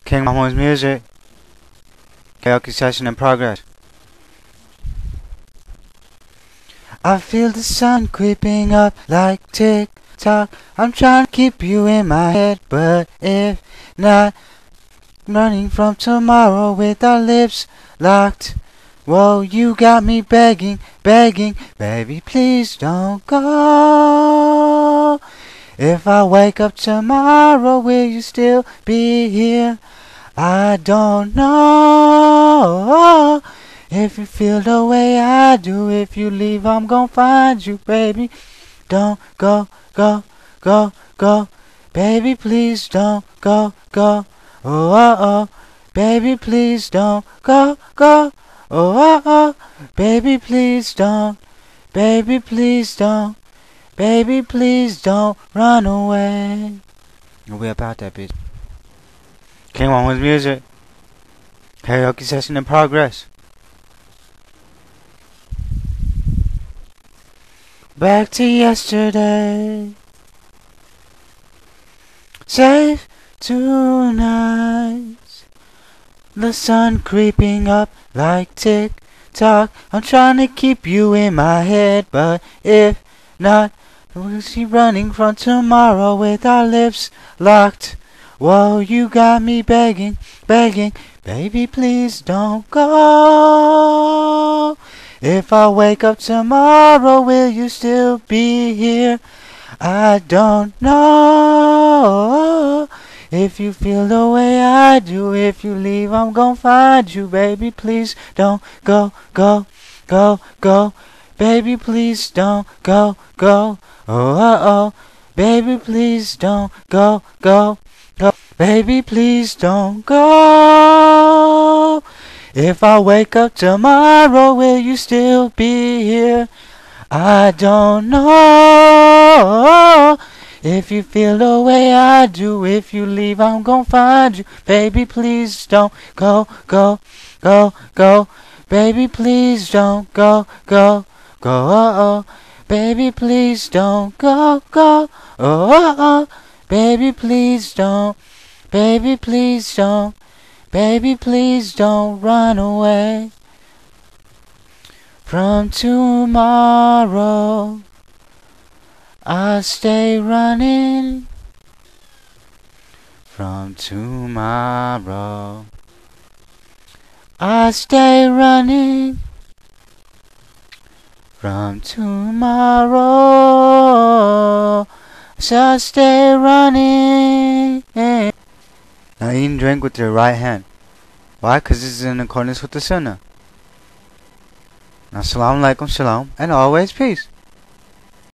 King Mahmoud's music. Karaoke session in progress. I feel the sun creeping up like tick-tock. I'm trying to keep you in my head, but if not, running from tomorrow with our lips locked. Whoa, you got me begging, baby, please don't go. If I wake up tomorrow, will you still be here? I don't know if you feel the way I do. If you leave, I'm gonna find you, baby. Don't go, go, go, go. Baby, please don't go, go. Oh, oh, oh. Baby, please don't go, go. Oh, oh, oh. Baby, please don't. Baby, please don't. Baby, please don't run away. We about that bitch. King Mahmoud's music. Karaoke session in progress. Back to yesterday. Safe tonight. The sun creeping up like tick-tock. I'm trying to keep you in my head, but if not, we'll see running from tomorrow with our lips locked. Whoa, you got me begging, baby, please don't go. If I wake up tomorrow, will you still be here? I don't know if you feel the way I do. If you leave, I'm gonna find you, baby, please don't go, go, go, go. Baby, please don't go, go. Oh, oh, oh. Baby, please don't go, go, go. Baby, please don't go. If I wake up tomorrow, will you still be here? I don't know if you feel the way I do. If you leave, I'm gonna find you. Baby, please don't go, go, go, go. Baby, please don't go, go, go, oh, oh. Baby, please don't go, go, oh, oh, oh. Baby, please don't. Baby, please don't. Baby, please don't run away from tomorrow. I'll stay running from tomorrow. I'll stay running from tomorrow. I'll stay running. Now eat and drink with your right hand. Why? Because this is in accordance with the sunnah. Now, Assalamu alaikum, shalom, and always peace.